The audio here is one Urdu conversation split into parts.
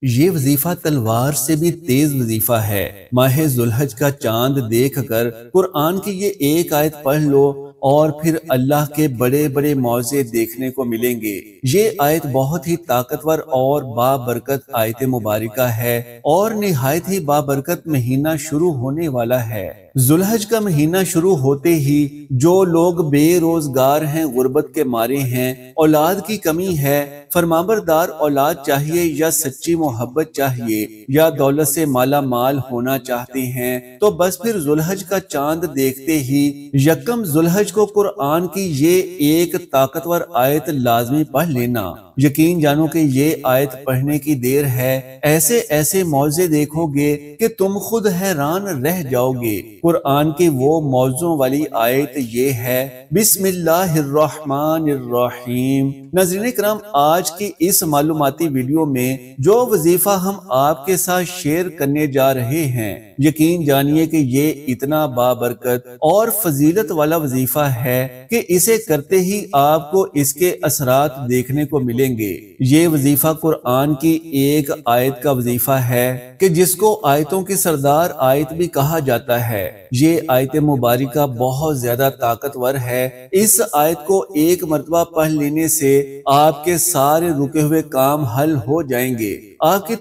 یہ وظیفہ تلوار سے بھی تیز وظیفہ ہے۔ ماہ ذوالحج کا چاند دیکھ کر قرآن کی یہ ایک آیت پڑھ لو اور پھر اللہ کے بڑے بڑے معجزے دیکھنے کو ملیں گے۔ یہ آیت بہت ہی طاقتور اور بابرکت آیت مبارکہ ہے اور نہایت ہی بابرکت مہینہ شروع ہونے والا ہے۔ ذوالحج کا مہینہ شروع ہوتے ہی جو لوگ بے روزگار ہیں، غربت کے مارے ہیں، اولاد کی کمی ہے، فرمانبردار اولاد چاہیے یا سچی محبت چاہیے یا دولت سے مالا مال ہونا چاہتے ہیں، تو بس پھر ذوالحج کا چاند دیکھتے ہی یکم ذوالحج کو قرآن کی یہ ایک طاقتور آیت لازمی پڑھ لینا۔ یقین جانو کہ یہ آیت پڑھنے کی دیر ہے، ایسے ایسے معجزے دیکھو گے کہ تم خود حیران رہ جاؤ گے۔ قرآن کی وہ موضوع والی آیت یہ ہے، بسم اللہ الرحمن الرحیم۔ ناظرین کرام، آج کی اس معلوماتی ویڈیو میں جو وظیفہ ہم آپ کے ساتھ شیئر کرنے جا رہے ہیں، یقین جانیے کہ یہ اتنا بابرکت اور فضیلت والا وظیفہ ہے کہ اسے کرتے ہی آپ کو اس کے اثرات دیکھنے کو ملیں گے۔ یہ وظیفہ قرآن کی ایک آیت کا وظیفہ ہے کہ جس کو آیتوں کی سردار آیت بھی کہا جاتا ہے۔ یہ آیت مبارکہ بہت زیادہ طاقتور ہے۔ اس آیت کو ایک مرتبہ پڑھ لینے سے آپ کے سارے رکے ہوئے کام حل ہو جائیں گے، آپ کی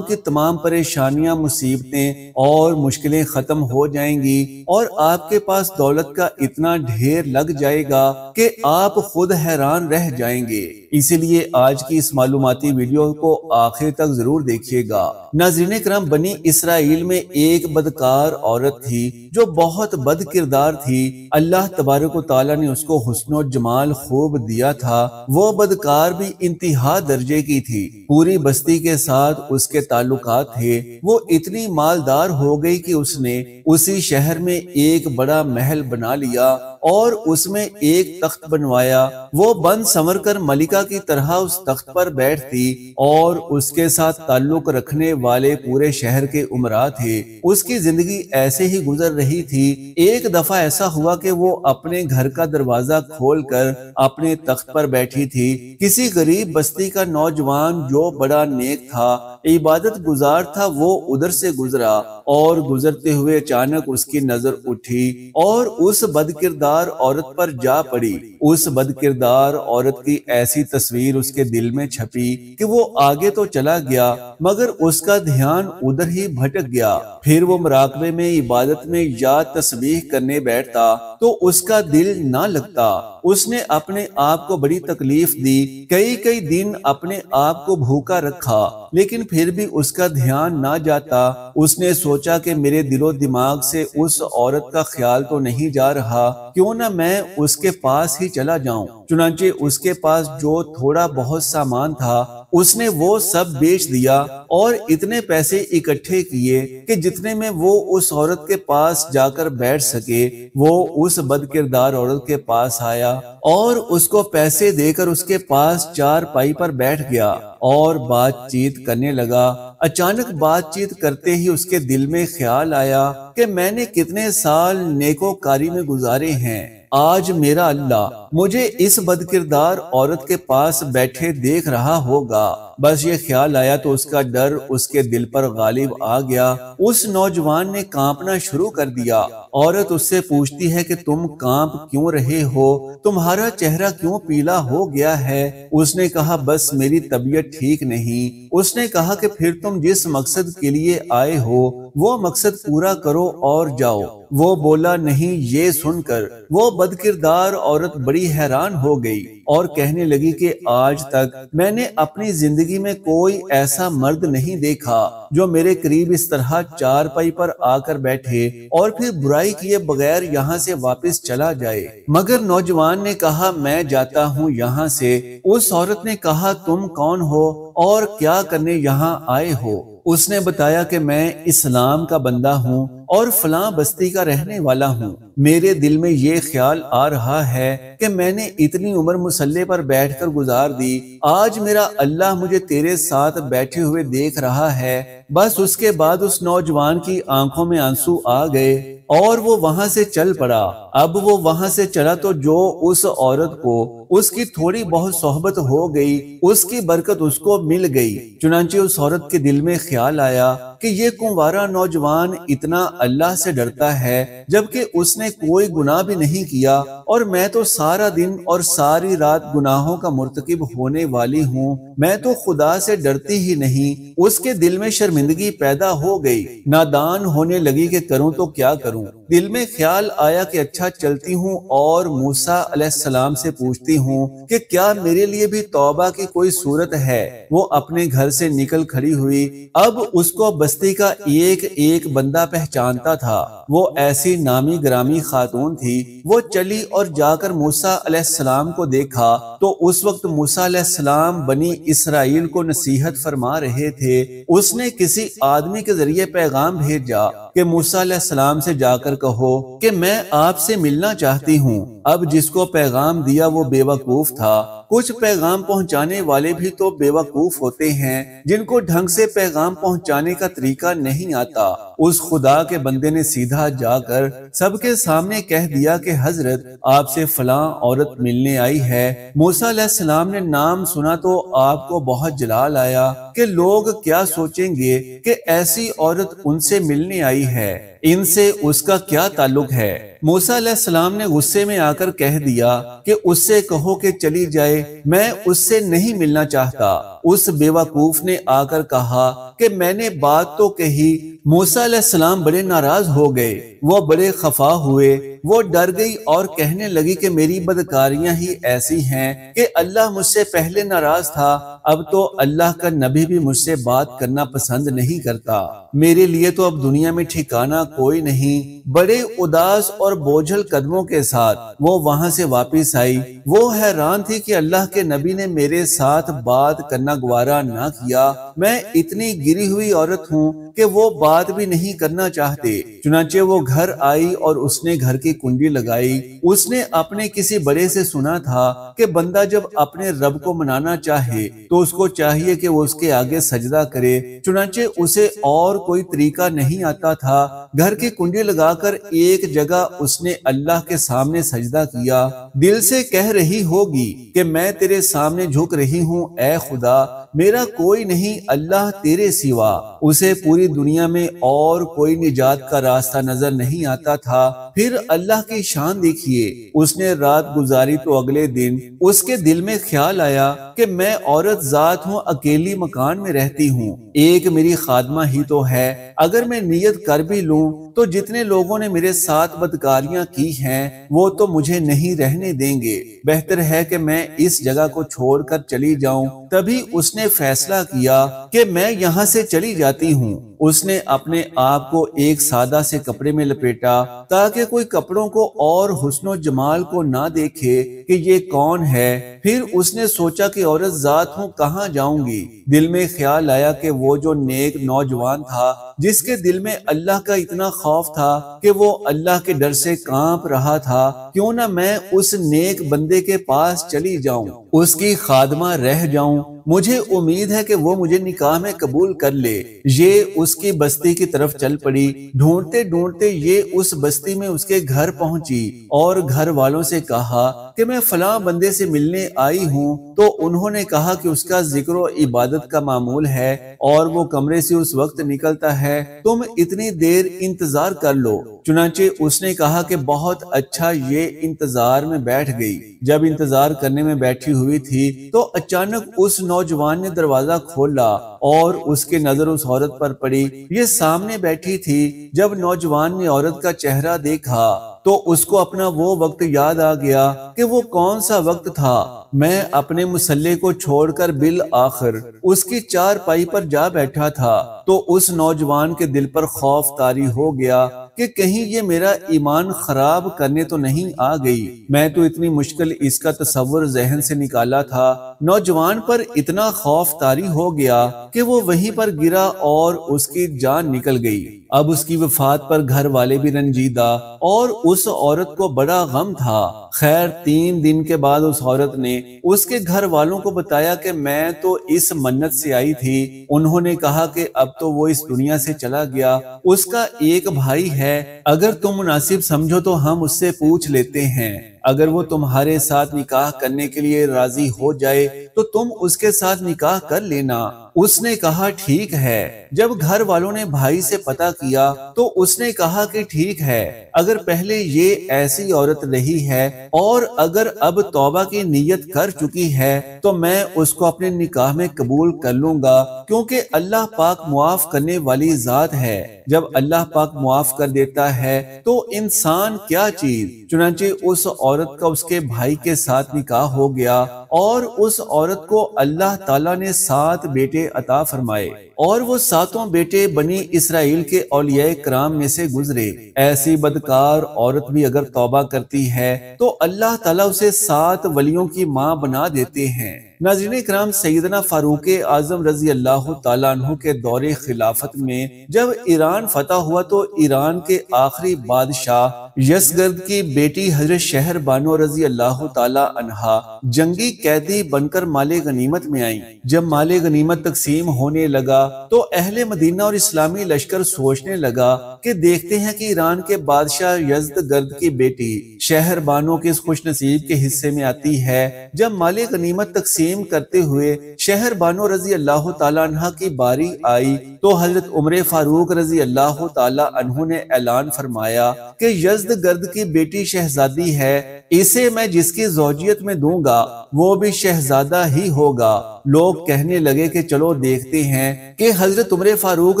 تمام پریشانیاں، مصیبتیں اور مشکلیں ختم ہو جائیں گی اور آپ کے پاس دولت کا اتنا ڈھیر لگ جائے گا کہ آپ خود حیران رہ جائیں گے۔ اسی لیے آج کی اس معلوماتی ویڈیو کو آخر تک ضرور دیکھیے گا۔ ناظرین کرام، بنی اسرائیل میں ایک بدکار عورت تھی جو بہت بد کردار تھی۔ اللہ تبارک و تعالیٰ نے اس کو حسن و جمال خوب دیا تھا۔ وہ بدکار بھی انتہا درجے کی تھی۔ پوری بستی کے ساتھ اس کے تعلقات تھے۔ وہ اتنی مالدار ہو گئی کہ اس نے اسی شہر میں ایک بڑا محل بنا لیا اور اس میں ایک تخت بنوایا۔ وہ بن سنور کر ملکہ کی طرح اس تخت پر بیٹھتی اور اس کے ساتھ تعلق رکھنے والے پورے شہر کے امراء تھے۔ اس کی زندگی ایسے ہی گزر رہی تھی۔ ایک دفعہ ایسا ہوا کہ وہ اپنے گھر کا دروازہ کھول کر اپنے تخت پر بیٹھی تھی۔ کسی غریب بستی کا نوجوان جو بڑا نیک تھا، عبادت گزار تھا، وہ ادھر سے گزرا اور گزرتے ہوئے اچانک اس کی نظر اٹھی اور اس بد کردار عورت پر جا پڑی۔ اس بد کردار عورت کی ایسی تصویر اس کے دل میں چھپی کہ وہ آگے تو چلا گیا مگر اس کا دھیان ادھر ہی بھٹک گیا۔ پھر وہ مراقبے میں، عبادت میں یا تسبیح کرنے بیٹھتا تو اس کا دل نہ لگتا۔ اس نے اپنے آپ کو بڑی تکلیف دی، کئی دن اپنے آپ کو بھوکا رکھا، لیکن پھر بھی اس کا دھیان نہ جاتا۔ اس نے سوچا کہ میرے دل و دماغ سے اس عورت کا خیال تو نہیں جا رہا، کیوں نہ میں اس کے پاس ہی چلا جاؤں۔ چنانچہ اس کے پاس جو تھوڑا بہت سامان تھا اس نے وہ سب بیچ دیا اور اتنے پیسے اکٹھے کیے کہ جتنے میں وہ اس عورت کے پاس جا کر بیٹھ سکے۔ وہ اس بد کردار عورت کے پاس آیا اور اس کو پیسے دے کر اس کے پاس چارپائی پر بیٹھ گیا اور بات چیت کرنے لگا۔ اچانک بات چیت کرتے ہی اس کے دل میں خیال آیا کہ میں نے کتنے سال نیکوکاری میں گزارے ہیں، آج میرا اللہ مجھے اس بد کردار عورت کے پاس بیٹھے دیکھ رہا ہوگا۔ بس یہ خیال آیا تو اس کا ڈر اس کے دل پر غالب آ گیا۔ اس نوجوان نے کانپنا شروع کر دیا۔ عورت اس سے پوچھتی ہے کہ تم کانپ کیوں رہے ہو، تمہارا چہرہ کیوں پیلا ہو گیا ہے؟ اس نے کہا بس میری طبیعت ٹھیک نہیں۔ اس نے کہا کہ پھر تم جس مقصد کے لیے آئے ہو وہ مقصد پورا کرو اور جاؤ۔ وہ بولا نہیں۔ یہ سن کر وہ بد کردار عورت بڑی حیران ہو گئی اور کہنے لگی کہ آج تک میں نے اپنی زندگی میں کوئی ایسا مرد نہیں دیکھا جو میرے قریب اس طرح چارپائی پر آ کر بیٹھے اور پھر برائی کیے بغیر یہاں سے واپس چلا جائے۔ مگر نوجوان نے کہا میں جاتا ہوں یہاں سے۔ اس عورت نے کہا تم کون ہو اور کیا کرنے یہاں آئے ہو؟ اس نے بتایا کہ میں اسلام کا بندہ ہوں اور فلاں بستی کا رہنے والا ہوں۔ میرے دل میں یہ خیال آ رہا ہے کہ میں نے اتنی عمر مصلی پر بیٹھ کر گزار دی، آج میرا اللہ مجھے تیرے ساتھ بیٹھے ہوئے دیکھ رہا ہے۔ بس اس کے بعد اس نوجوان کی آنکھوں میں آنسو آ گئے اور وہ وہاں سے چل پڑا۔ اب وہ وہاں سے چلا تو جو اس عورت کو اس کی تھوڑی بہت صحبت ہو گئی، اس کی برکت اس کو مل گئی۔ چنانچہ اس عورت کے دل میں خیال آیا کہ یہ کنوارا نوجوان اتنا اللہ سے ڈرتا ہے جبکہ اس نے کوئی گناہ بھی نہیں کیا، اور میں تو سارا دن اور ساری رات گناہوں کا مرتکب ہونے والی ہوں، میں تو خدا سے ڈرتی ہی نہیں۔ اس کے دل میں شرمندگی پیدا ہو گئی، نادان ہونے لگی کہ کروں تو کیا کروں۔ دل میں خیال آیا کہ اچھا چلتی ہوں اور موسیٰ علیہ السلام سے پوچھتی ہوں کہ کیا میرے لیے بھی توبہ کی کوئی صورت ہے۔ وہ اپنے گھر سے نکل کھڑی ہوئی۔ اب اس کو بستی کا ایک ایک بندہ پہچانتا تھا، وہ ایسی نامی گرامی خاتون تھی۔ وہ چلی اور جا کر موسیٰ علیہ السلام کو دیکھا تو اس وقت موسیٰ علیہ السلام بنی اسرائیل کو نصیحت فرما رہے تھے۔ اس نے کسی آدمی کے ذریعے پیغام بھیجا کہ موسیٰ علیہ السلام سے جا کر کہو کہ میں آپ سے ملنا چاہتی ہوں۔ اب جس کو پیغام دیا وہ بے وقوف تھا۔ کچھ پیغام پہنچانے والے بھی تو بے وقوف ہوتے ہیں جن کو ڈھنگ سے پیغام پہنچانے کا طریقہ نہیں آتا۔ اس خدا کے بندے نے سیدھا جا کر سب کے سامنے کہہ دیا کہ حضرت آپ سے فلاں عورت ملنے آئی ہے۔ موسیٰ علیہ السلام نے نام سنا تو آپ کو بہت جلال آیا کہ لوگ کیا سوچیں گے کہ ایسی عورت ان سے ملنے آئی ہے، ان سے اس کا کیا تعلق ہے۔ موسیٰ علیہ السلام نے غصے میں آ کر کہہ دیا کہ اس سے کہو کہ چلی جائے، میں اس سے نہیں ملنا چاہتا۔ اس بے وقوف نے آ کر کہا کہ میں نے بات تو کہی۔ موسیٰ علیہ السلام بڑے ناراض ہو گئے، وہ بڑے خفا ہوئے، وہ ڈر گئی اور کہنے لگی کہ میری بدکاریاں ہی ایسی ہیں کہ اللہ مجھ سے پہلے ناراض تھا، اب تو اللہ کا نبی بھی مجھ سے بات کرنا پسند نہیں کرتا، میرے لیے تو اب دنیا میں ٹھکانہ کوئی نہیں۔ بڑے اداس اور بوجھل قدموں کے ساتھ وہ وہاں سے واپس آئی۔ وہ حیران تھی کہ اللہ کے نبی نے میرے ساتھ بات کرنا گوارا نہ کیا، میں اتنی گری ہوئی عورت ہوں کہ وہ بات بھی نہیں کرنا چاہتے۔ چنانچہ وہ گھر آئی اور اس نے گھر کی کنڈی لگائی۔ اس نے اپنے کسی بڑے سے سنا تھا کہ بندہ جب اپنے رب کو منانا چاہے تو اس کو چاہیے کہ وہ اس کے آگے سجدہ کرے، چنانچہ اسے اور کوئی طریقہ نہیں آتا تھا۔ گھر کی کنڈی لگا کر ایک جگہ اس نے اللہ کے سامنے سجدہ کیا، دل سے کہہ رہی ہوگی کہ میں تیرے سامنے جھک رہی ہوں، اے خدا میرا کوئی نہیں اللہ تیرے سوا۔ اسے پوری دنیا میں اور کوئی نجات کا راستہ نظر نہیں آتا تھا۔ پھر اللہ کی شان دیکھیے، اس نے رات گزاری تو اگلے دن اس کے دل میں خیال آیا کہ میں عورت ذات ہوں، اکیلی مکان میں رہتی ہوں، ایک میری خادمہ ہی تو ہے، اگر میں نیت کر بھی لوں تو جتنے لوگوں نے میرے ساتھ بدکاریاں کی ہیں وہ تو مجھے نہیں رہنے دیں گے، بہتر ہے کہ میں اس جگہ کو چھوڑ کر چلی جاؤں۔ تبھی اس نے فیصلہ کیا کہ میں یہاں سے چلی جاتی ہوں۔ اس نے اپنے آپ کو ایک سادہ سے کپڑے میں لپیٹا تاکہ کوئی کپڑوں کو اور حسن و جمال کو نہ دیکھے کہ یہ کون ہے۔ پھر اس نے سوچا کہ عورت ذات ہوں کہاں جاؤں گی۔ دل میں خیال آیا کہ وہ جو نیک نوجوان تھا جس کے دل میں اللہ کا اتنا خوف تھا کہ وہ اللہ کے ڈر سے کانپ رہا تھا، کیوں نہ میں اس نیک بندے کے پاس چلی جاؤں، اس کی خادمہ رہ جاؤں، مجھے امید ہے کہ وہ مجھے نکاح میں قبول کر لے۔ یہ اس کی بستی کی طرف چل پڑی۔ ڈھونڈتے ڈھونڈتے یہ اس بستی میں اس کے گھر پہنچی اور گھر والوں سے کہا کہ میں فلاں بندے سے ملنے آئی ہوں، تو انہوں نے کہا کہ اس کا ذکر و عبادت کا معمول ہے اور وہ کمرے سے اس وقت نکلتا ہے، تم اتنی دیر انتظار کر لو۔ چنانچہ اس نے کہا کہ بہت اچھا، یہ انتظار میں بیٹھ گئی۔ جب انتظار کرنے میں بیٹھی ہوئی تھی تو اچانک اس نوجوان نے دروازہ کھولا اور اس کی نظر اس عورت پر پڑی۔ یہ سامنے بیٹھی تھی۔ جب نوجوان نے عورت کا چہرہ دیکھا تو اس کو اپنا وہ وقت یاد آ گیا کہ وہ کون سا وقت تھا۔ میں اپنے مصلی کو چھوڑ کر بالآخر اس کی چار پائی پر جا بیٹھا تھا تو اس نوجوان کے دل پر خوف طاری ہو گیا۔ کہ کہیں یہ میرا ایمان خراب کرنے تو نہیں آ گئی۔ میں تو اتنی مشکل اس کا تصور ذہن سے نکالا تھا۔ نوجوان پر اتنا خوف طاری ہو گیا کہ وہ وہیں پر گرا اور اس کی جان نکل گئی۔ اب اس کی وفات پر گھر والے بھی رنجیدہ اور اس عورت کو بڑا غم تھا۔ خیر 3 دن کے بعد اس عورت نے اس کے گھر والوں کو بتایا کہ میں تو اس منت سے آئی تھی۔ انہوں نے کہا کہ اب تو وہ اس دنیا سے چلا گیا، اس کا ایک بھائی ہے، اگر تم مناسب سمجھو تو ہم اس سے پوچھ لیتے ہیں، اگر وہ تمہارے ساتھ نکاح کرنے کے لیے راضی ہو جائے تو تم اس کے ساتھ نکاح کر لینا۔ اس نے کہا ٹھیک ہے۔ جب گھر والوں نے بھائی سے پتہ کیا تو اس نے کہا کہ ٹھیک ہے، اگر پہلے یہ ایسی عورت رہی ہے اور اگر اب توبہ کی نیت کر چکی ہے تو میں اس کو اپنے نکاح میں قبول کر لوں گا، کیونکہ اللہ پاک معاف کرنے والی ذات ہے۔ جب اللہ پاک معاف کر دیتا ہے تو انسان کیا چیز۔ چنانچہ اس عورت کا اس کے بھائی کے ساتھ نکاح ہو گیا اور اس عورت کو اللہ تعالیٰ نے 7 بیٹے عطا فرمائے اور وہ 7 بیٹے بنی اسرائیل کے اولیاء کرام میں سے گزرے۔ ایسی بدکار عورت بھی اگر توبہ کرتی ہے تو اللہ تعالیٰ اسے 7 ولیوں کی ماں بنا دیتے ہیں۔ ناظرین کرام، سیدنا فاروق اعظم رضی اللہ تعالیٰ عنہ کے دور خلافت میں جب ایران فتح ہوا تو ایران کے آخری بادشاہ یزدگرد کی بیٹی حضرت شہر بانو رضی اللہ تعالیٰ عنہا جنگی قیدی بن کر مال غنیمت میں آئیں۔ جب مال غنیمت تقسیم ہونے لگا تو اہل مدینہ اور اسلامی لشکر سوچنے لگا کہ دیکھتے ہیں کہ ایران کے بادشاہ یزدگرد کی بیٹی شہر بانو کس خوش نصیب کے حصے میں آتی ہے۔ جب مال غنیمت تقسیم کرتے ہوئے شہر بانو رضی اللہ تعالیٰ عنہ کی باری آئی تو حضرت عمر فاروق رضی اللہ تعالیٰ عنہ نے اعلان فرمایا کہ یزدگرد کی بیٹی شہزادی ہے، اسے میں جس کی زوجیت میں دوں گا وہ بھی شہزادہ ہی ہوگا۔ لوگ کہنے لگے کہ چلو دیکھتے ہیں کہ حضرت عمر فاروق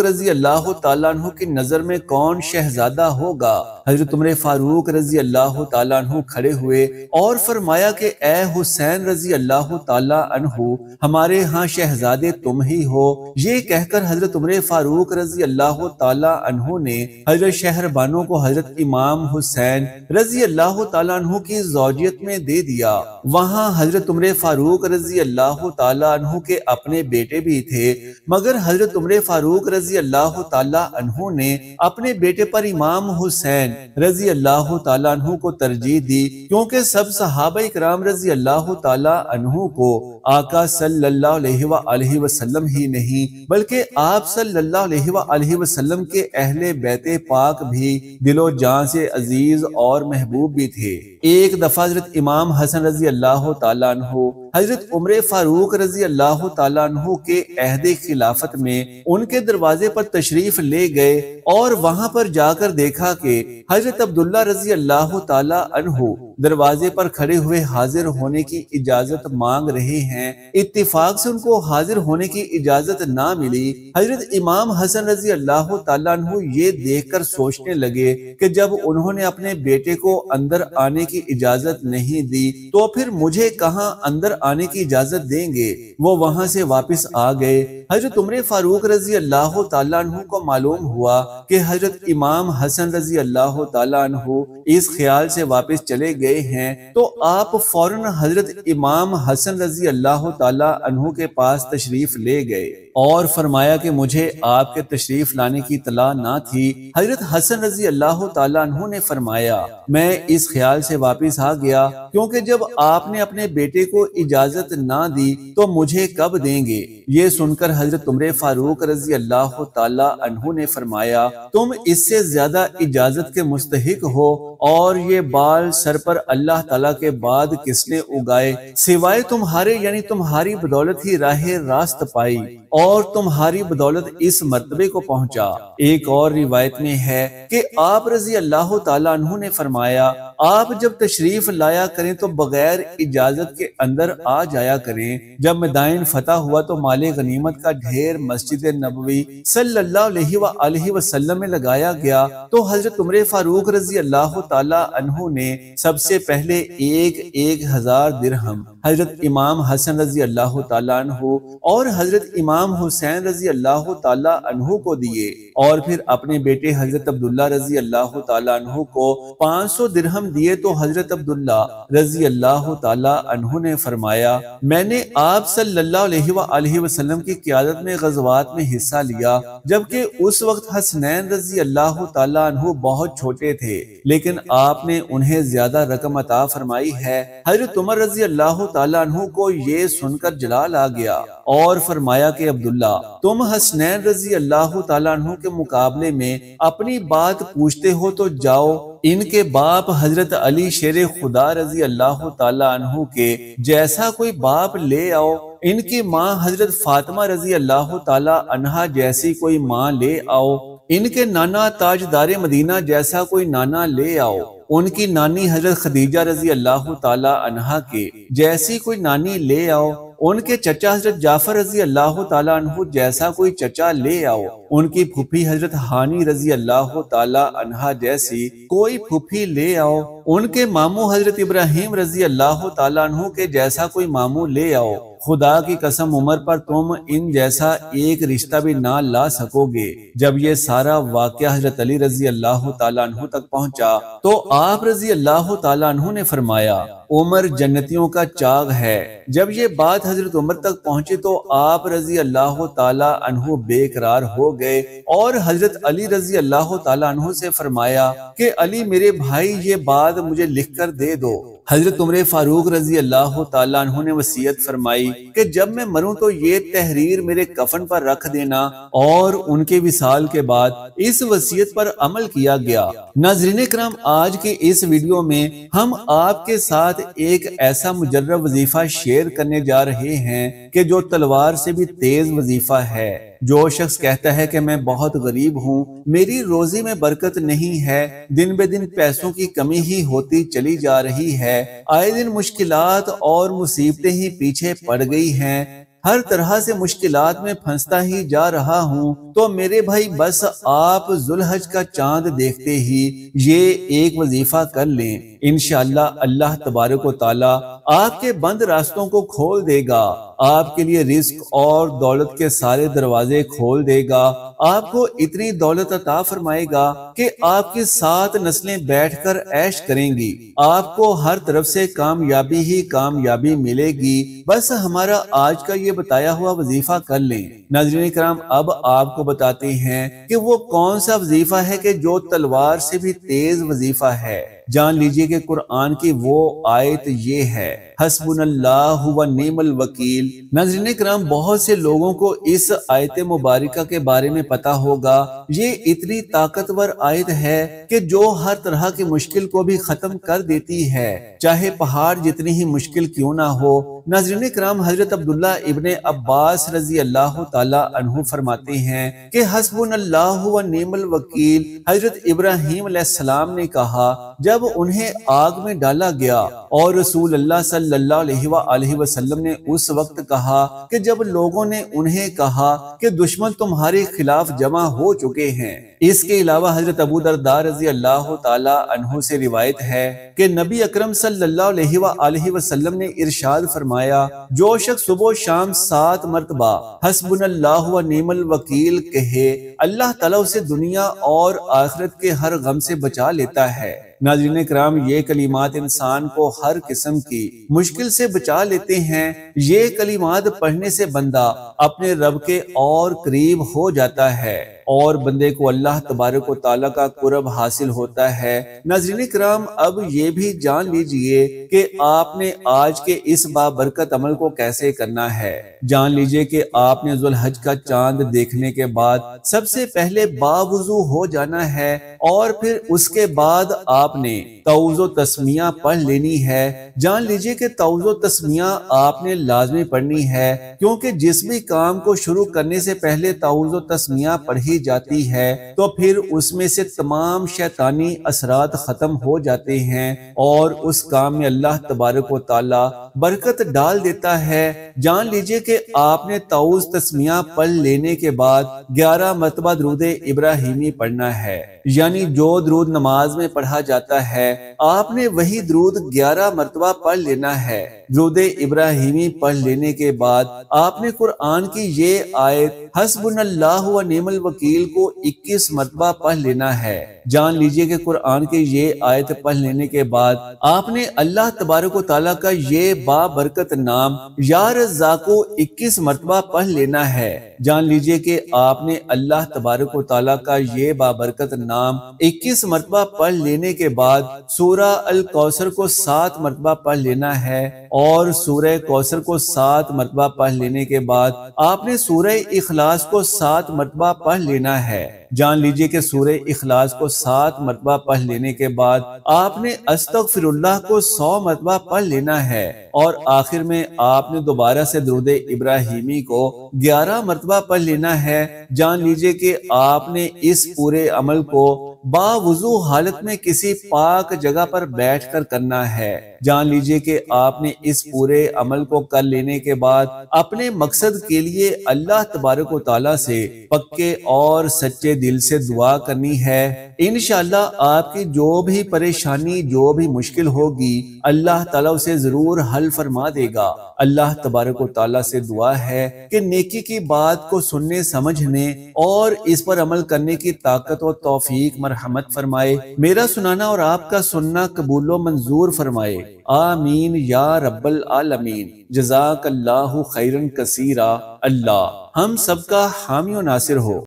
رضی اللہ تعالیٰ عنہ کی نظر میں کون شہزادہ ہوگا۔ حضرت عمر فاروق رضی اللہ تعالیٰ عنہ کھڑے ہوئے اور فرمایا کہ اے حسین رضی اللہ تعالیٰ عنہ، ہمارے ہاں شہزادے تم ہی ہو۔ یہ کہہ کر حضرت عمر فاروق رضی اللہ تعالیٰ عنہ نے حضرت شہر بانو کو حضرت امام حسین رضی اللہ تعالیٰ عنہ کی زوجیت میں دے دیا۔ وہاں حضرت عمر فاروق رضی اللہ تعالیٰ عنہ کے اپنے بیٹے بھی تھے، مگر حضرت عمر فاروق رضی اللہ تعالیٰ عنہ نے اپنے بیٹے پر امام حسین رضی اللہ تعالیٰ عنہ کو ترجیح دی، کیونکہ سب صحابہ کرام رضی اللہ تعالیٰ عنہ کو آقا صلی اللہ علیہ وآلہ وسلم ہی نہیں بلکہ آپ صلی اللہ علیہ وآلہ وسلم کے اہل بیت پاک بھی دل و جان سے عزیز اور محبوب بھی تھے۔ ایک دفعہ حضرت امام حسن رضی اللہ تعالیٰ عنہ حضرت عمر فاروق رضی اللہ تعالیٰ عنہ کے عہد خلافت میں ان کے دروازے پر تشریف لے گئے اور وہاں پر جا کر دیکھا کہ حضرت عبداللہ رضی اللہ تعالیٰ عنہ دروازے پر کھڑے ہوئے حاضر ہونے کی اجازت مانگ رہے ہیں۔ اتفاق سے ان کو حاضر ہونے کی اجازت نہ ملی۔ حضرت امام حسن رضی اللہ تعالیٰ عنہ یہ دیکھ کر سوچنے لگے کہ جب انہوں نے اپنے بیٹے کو اندر آنے کی اجازت نہیں دی تو پھر مجھے کہاں اندر آنے کی اجازت دیں گے۔ وہ وہاں سے واپس آ گئے۔ حضرت عمر فاروق رضی اللہ تعالیٰ عنہ کو معلوم ہوا کہ حضرت امام حسن رضی اللہ تعالیٰ عنہ اس خیال سے واپس چلے گئے ہیں تو آپ فوراً حضرت امام حسن رضی اللہ تعالیٰ عنہ کے پاس تشریف لے گئے اور فرمایا کہ مجھے آپ کے تشریف لانے کی اطلاع نہ تھی۔ حضرت حسن رضی اللہ تعالیٰ عنہ نے فرمایا میں اس خیال سے واپس آ گیا کیونکہ جب آپ نے اپنے بیٹے کو اجازت نہ دی تو مجھے کب دیں گے۔ یہ سن کر حضرت عمر فاروق رضی اللہ تعالیٰ عنہ نے فرمایا تم اس سے زیادہ اجازت کے مستحق ہو، اور یہ بال سر پر اللہ تعالیٰ کے بعد کس نے اگائے سوائے تمہارے، یعنی تمہاری بدولت ہی راہ راست پائی اور تمہاری بدولت اس مرتبے کو پہنچا۔ ایک اور روایت میں ہے کہ آپ رضی اللہ تعالیٰ عنہ نے فرمایا آپ جب تشریف لایا کریں تو بغیر اجازت کے اندر آ جایا کریں۔ جب مدائن فتح ہوا تو مال غنیمت کا ڈھیر مسجد نبوی صلی اللہ علیہ وآلہ وسلم میں لگایا گیا تو حضرت عمر فاروق رضی اللہ تعالی عنہ نے سب سے پہلے 1000 درہم حضرت امام حسن رضی اللہ تعالی عنہ اور حضرت امام حسین رضی اللہ تعالی عنہ کو دیے، اور پھر اپنے بیٹے حضرت عبداللہ رضی اللہ تعالی عنہ کو 500 درہم دیے تو حضرت عبداللہ رضی اللہ تعالی عنہ نے فرمایا میں نے آپ صلی اللہ علیہ وآلہ وسلم کی قیادت میں غزوات میں حصہ لیا، جبکہ اس وقت حسنین رضی اللہ تعالی عنہ بہت چھوٹے تھے، لیکن آپ نے انہیں زیادہ رقم عطا فرمائی ہے۔ حضرت عمر رضی اللہ تعالی عنہ کو یہ سن کر جلال آ گیا اور فرمایا کہ عبداللہ تم حسنین رضی اللہ تعالی عنہ کے مقابلے میں اپنی بات پوچھتے ہو تو جاؤ ان کے باپ حضرت علی شیر خدا رضی اللہ تعالی عنہ کے جیسا کوئی باپ لے آؤ، ان کی ماں حضرت فاطمہ رضی اللہ تعالی عنہا جیسی کوئی ماں لے آؤ، ان کے نانا تاجدار مدینہ جیسا کوئی نانا لے آؤ، ان کی نانی حضرت خدیجہ رضی اللہ تعالی عنہا کے جیسی کوئی نانی لے آؤ، ان کے چچا حضرت جعفر رضی اللہ تعالی عنہ جیسا کوئی چچا لے آؤ، ان کی پھوپھی حضرت ہانی رضی اللہ تعالی عنہا جیسی کوئی پھوپھی لے آؤ، ان کے ماموں حضرت ابراہیم رضی اللہ تعالی عنہ کے جیسا کوئی ماموں لے آؤ، خدا کی قسم عمر پر تم ان جیسا ایک رشتہ بھی نہ لا سکو گے۔ جب یہ سارا واقعہ حضرت علی رضی اللہ تعالی عنہ تک پہنچا تو آپ رضی اللہ تعالی عنہ نے فرمایا عمر جنتیوں کا چاغ ہے۔ جب یہ بات حضرت عمر تک پہنچی تو آپ رضی اللہ تعالی عنہ بے قرار ہو گئے اور حضرت علی رضی اللہ تعالی عنہ سے فرمایا کہ علی میرے بھائی یہ بات مجھے لکھ کر دے دو۔ حضرت عمر فاروق رضی اللہ تعالی عنہ نے وصیت فرمائی کہ جب میں مروں تو یہ تحریر میرے کفن پر رکھ دینا، اور ان کے وصال کے بعد اس وصیت پر عمل کیا گیا۔ ناظرین کرام، آج کے اس ویڈیو میں ہم آپ کے ساتھ ایک ایسا مجرب وظیفہ شیئر کرنے جا رہے ہیں کہ جو تلوار سے بھی تیز وظیفہ ہے۔ جو شخص کہتا ہے کہ میں بہت غریب ہوں، میری روزی میں برکت نہیں ہے، دن بہ دن پیسوں کی کمی ہی ہوتی چلی جا رہی ہے، آئے دن مشکلات اور مصیبتیں ہی پیچھے پڑ گئی ہیں، ہر طرح سے مشکلات میں پھنستا ہی جا رہا ہوں، تو میرے بھائی بس آپ ذوالحج کا چاند دیکھتے ہی یہ ایک وظیفہ کر لیں، انشاءاللہ اللہ تبارک و تعالی آپ کے بند راستوں کو کھول دے گا، آپ کے لیے رزق اور دولت کے سارے دروازے کھول دے گا، آپ کو اتنی دولت عطا فرمائے گا کہ آپ کی 7 نسلیں بیٹھ کر عیش کریں گی، آپ کو ہر طرف سے کامیابی ہی کامیابی ملے گی، بس ہمارا آج کا یہ بتایا ہوا وظیفہ کر لیں۔ ناظرین کرام، اب آپ کو بتاتے ہیں کہ وہ کون سا وظیفہ ہے کہ جو تلوار سے بھی تیز وظیفہ ہے۔ جان لیجئے کہ قرآن کی وہ آیت یہ ہے، حسبنا اللہ و نعم الوکیل۔ ناظرین کرام، بہت سے لوگوں کو اس آیت مبارکہ کے بارے میں پتا ہوگا، یہ اتنی طاقتور آیت ہے کہ جو ہر طرح کی مشکل کو بھی ختم کر دیتی ہے، چاہے پہاڑ جتنی ہی مشکل کیوں نہ ہو۔ ناظرین کرام، حضرت عبداللہ ابن عباس رضی اللہ تعالی عنہ فرماتے ہیں کہ حسبنا اللہ و نعم الوکیل حضرت ابراہیم علیہ السلام نے کہا جب انہیں آگ میں ڈالا گیا، اور رسول اللہ صلی اللہ علیہ وآلہ وسلم نے اس وقت کہا کہ جب لوگوں نے انہیں کہا کہ دشمن تمہارے خلاف جمع ہو چکے ہیں۔ اس کے علاوہ حضرت ابو درداء رضی اللہ تعالی عنہ سے روایت ہے کہ نبی اکرم صلی اللہ علیہ وآلہ وسلم نے ارشاد فرمایا، جو شخص صبح و شام 7 مرتبہ حسبنا اللہ و نعم الوکیل کہے، اللہ تعالیٰ اسے دنیا اور آخرت کے ہر غم سے بچا لیتا ہے۔ ناظرین کرام، یہ کلمات انسان کو ہر قسم کی مشکل سے بچا لیتے ہیں۔ یہ کلمات پڑھنے سے بندہ اپنے رب کے اور قریب ہو جاتا ہے اور بندے کو اللہ تبارک و تعالیٰ کا قرب حاصل ہوتا ہے۔ ناظرین کرام، اب یہ بھی جان لیجئے کہ آپ نے آج کے اس بابرکت عمل کو کیسے کرنا ہے۔ جان لیجئے کہ آپ نے ذوالحج کا چاند دیکھنے کے بعد سب سے پہلے باوضو ہو جانا ہے، اور پھر اس کے بعد آپ نے تعوذ و تسمیہ پڑھ لینی ہے۔ جان لیجئے کہ تعوذ و تسمیہ آپ نے لازمی پڑھنی ہے، کیونکہ جس بھی کام کو شروع کرنے سے پہلے تعوذ و تسمیہ پڑھی جاتی ہے تو پھر اس میں سے تمام شیطانی اثرات ختم ہو جاتے ہیں اور اس کام میں اللہ تبارک و تعالی برکت ڈال دیتا ہے۔ جان لیجئے کہ آپ نے تعوذ تسمیہ پڑھ لینے کے بعد 11 مرتبہ درود ابراہیمی پڑھنا ہے، یعنی جو درود نماز میں پڑھا جاتا جاتا ہے آپ نے وہی درود 11 مرتبہ پڑھ لینا ہے۔ درود ابراہیمی پڑھ لینے کے بعد آپ نے قرآن کی یہ آیت حسبنا اللہ و نعم الوکیل کو 21 مرتبہ پڑھ لینا ہے۔ جان لیجئے کہ قرآن کی یہ آیت پڑھ لینے کے بعد آپ نے اللہ تبارک و تعالیٰ کا یہ بابرکت نام یا رزاق کو 21 مرتبہ پڑھ لینا ہے۔ جان لیجئے کہ آپ نے اللہ تبارک و تعالیٰ کا یہ بابرکت نام 21 مرتبہ پڑھ لینے کے بعد سورہ الکوثر کو 7 مرتبہ پڑھ لینا ہے، اور سورہ کوثر کو 7 مرتبہ پڑھ لینے کے بعد آپ نے سورہ اخلاص کو 7 مرتبہ پڑھ لینا ہے۔ جان لیجئے کہ سورہ اخلاص کو 7 مرتبہ پڑھ لینے کے بعد آپ نے استغفر اللہ کو 100 مرتبہ پڑھ لینا ہے، اور آخر میں آپ نے دوبارہ سے درود ابراہیمی کو 11 مرتبہ پڑھ لینا ہے۔ جان لیجئے کہ آپ نے اس پورے عمل کو باوضو حالت میں کسی پاک جگہ پر بیٹھ کر کرنا ہے۔ جان لیجئے کہ آپ نے اس پورے عمل کو کر لینے کے بعد اپنے مقصد کے لیے اللہ تبارک و تعالیٰ سے پکے اور سچے دل سے دعا کرنی ہے۔ انشاءاللہ آپ کی جو بھی پریشانی، جو بھی مشکل ہوگی، اللہ تعالیٰ اسے ضرور حل فرما دے گا۔ اللہ تبارک و تعالیٰ سے دعا ہے کہ نیکی کی بات کو سننے، سمجھنے اور اس پر عمل کرنے کی طاقت و توفیق مرحمت فرمائے۔ میرا سنانا اور آپ کا سننا قبول و منظور فرمائے، آمین یا رب العالمین۔ جزاک اللہ خیرا کثیرا۔ اللہ ہم سب کا حامی و ناصر ہو۔